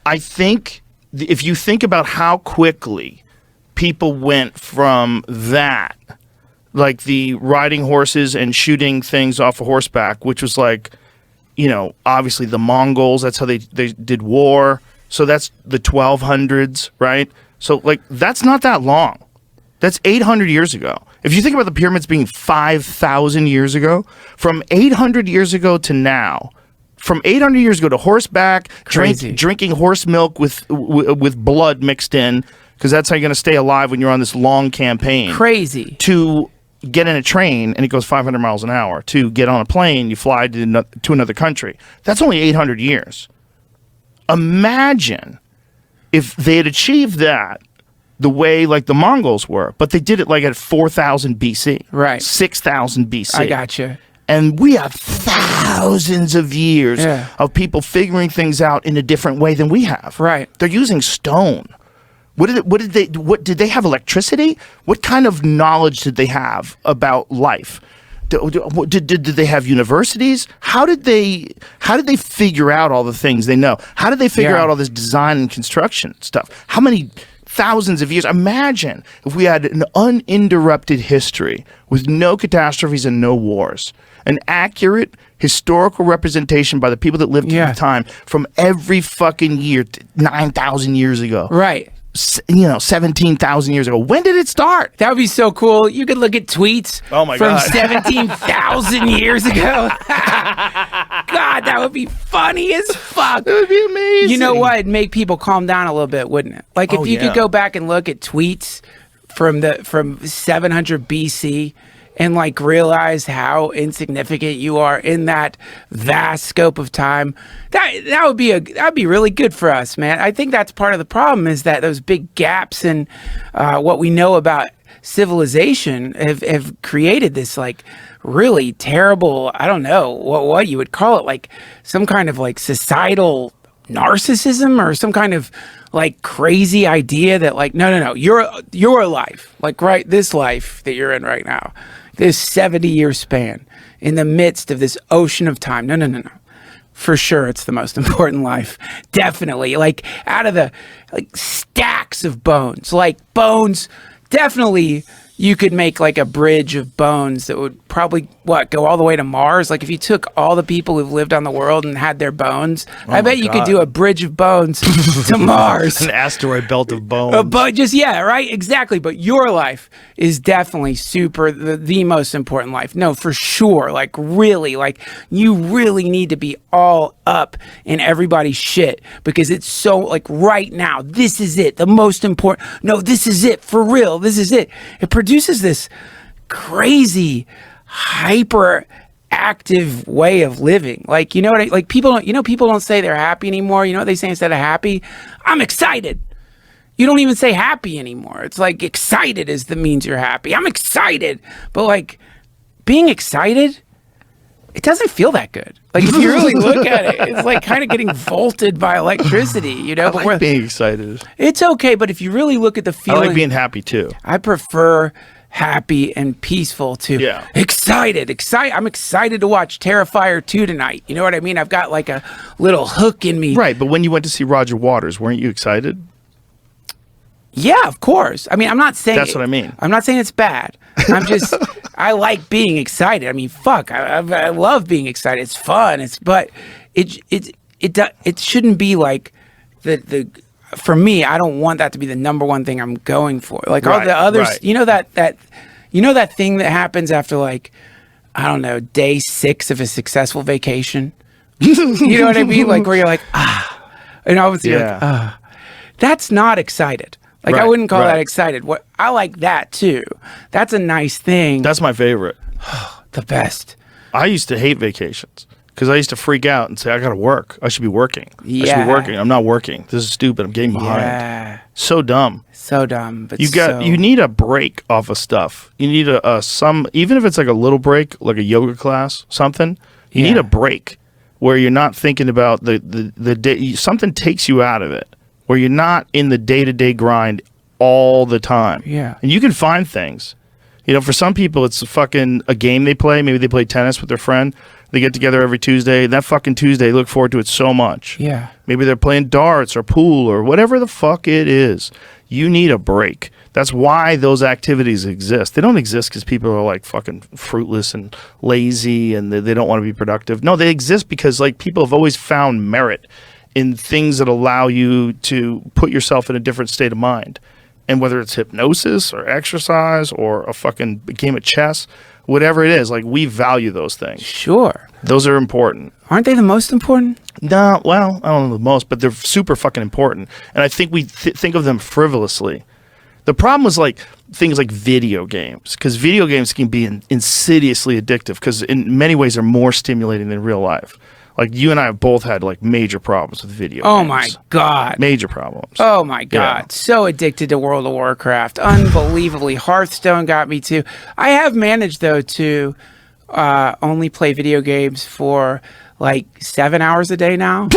I think if you think about how quickly people went from that, like the riding horses and shooting things off a horseback, which was like, you know, obviously the Mongols, that's how they did war. So that's the 1200s, right? So like, that's not that long. That's 800 years ago. If you think about the pyramids being 5,000 years ago, from 800 years ago to now, from 800 years ago to horseback, drinking horse milk with blood mixed in, because that's how you're going to stay alive when you're on this long campaign. Crazy. To get in a train and it goes 500 miles an hour. To get on a plane, you fly to another country. That's only 800 years. Imagine if they had achieved that the way like the Mongols were, but they did it like at 4,000 BC. Right. 6,000 BC. I gotcha. And we have thousands of years of people figuring things out in a different way than we have. Right. They're using stone. What did they have electricity? What kind of knowledge did they have about life? Did they have universities? How did they figure out all the things they know? How did they figure out all this design and construction stuff? How many thousands of years? Imagine if we had an uninterrupted history with no catastrophes and no wars. An accurate historical representation by the people that lived at the time from every fucking year, 9,000 years ago. Right. 17,000 years ago. When did it start? That would be so cool. You could look at tweets from 17,000 years ago. God, that would be funny as fuck. It would be amazing. You know what? It'd make people calm down a little bit, wouldn't it? Like if you could go back and look at tweets from 700 BC and like realize how insignificant you are in that vast scope of time. That'd be really good for us, man. I think that's part of the problem, is that those big gaps in what we know about civilization have created this like really terrible, I don't know what you would call it, like some kind of like societal narcissism or some kind of like crazy idea that like no, your life, like right, this life that you're in right now, this 70-year span in the midst of this ocean of time. No. For sure, it's the most important life. Definitely. Like out of the like stacks of bones, definitely you could make like a bridge of bones that would probably go all the way to Mars. Like if you took all the people who've lived on the world and had their bones, I bet you could do a bridge of bones to Mars. An asteroid belt of bones. But right, exactly. But your life is definitely the most important life. No, for sure. Like really, like you really need to be all up in everybody's shit, because it's so like right now, this is it. The most important. No, this is it for real. This is it. It produces this crazy hyper active way of living. Like, you know what people don't say they're happy anymore. You know what they say instead of happy? I'm excited. You don't even say happy anymore. It's like excited means you're happy. I'm excited. But like being excited, it doesn't feel that good. Like if you really look at it, it's like kind of getting volted by electricity, you know? I like being excited. It's okay, but if you really look at the feeling, I like being happy too. I prefer happy and peaceful to excited. I'm excited to watch Terrifier 2 tonight. You know what I mean? I've got like a little hook in me. Right, but when you went to see Roger Waters, weren't you excited? Yeah, of course. I mean, I'm not saying... That's what I mean. I'm not saying it's bad. I'm just... I like being excited. I mean, fuck. I love being excited. It's fun. But it shouldn't be like the... For me, I don't want that to be the number one thing I'm going for. Like all the others... Right. You know that thing that happens after like, I don't know, day 6 of a successful vacation? You know what I mean? Like where you're like, and obviously you're like, that's not excited. Like I wouldn't call that excited. What I like that too. That's a nice thing. That's my favorite. The best. I used to hate vacations because I used to freak out and say, I gotta work. I should be working. Yeah. I should be working. I'm not working. This is stupid. I'm getting behind. Yeah. So dumb. So dumb. But you need a break off of stuff. You need even if it's like a little break, like a yoga class, something. You need a break where you're not thinking about the day. Something takes you out of it, where you're not in the day-to-day grind all the time. Yeah. And you can find things. You know, for some people, it's a game they play. Maybe they play tennis with their friend. They get together every Tuesday. That fucking Tuesday, they look forward to it so much. Yeah. Maybe they're playing darts or pool or whatever the fuck it is. You need a break. That's why those activities exist. They don't exist because people are like fucking fruitless and lazy and they don't want to be productive. No, they exist because like people have always found merit in things that allow you to put yourself in a different state of mind. And whether it's hypnosis or exercise or a fucking game of chess, whatever it is, like we value those things. Sure. Those are important. Aren't they the most important? No, well, I don't know the most, but they're super fucking important. And I think we think of them frivolously. The problem was like things like video games, because video games can be insidiously addictive because in many ways they're more stimulating than real life. Like you and I have both had like major problems with video games. Oh my God. Major problems. Oh my God. Yeah. So addicted to World of Warcraft. Unbelievably. Hearthstone got me too. I have managed though to only play video games for like 7 hours a day now.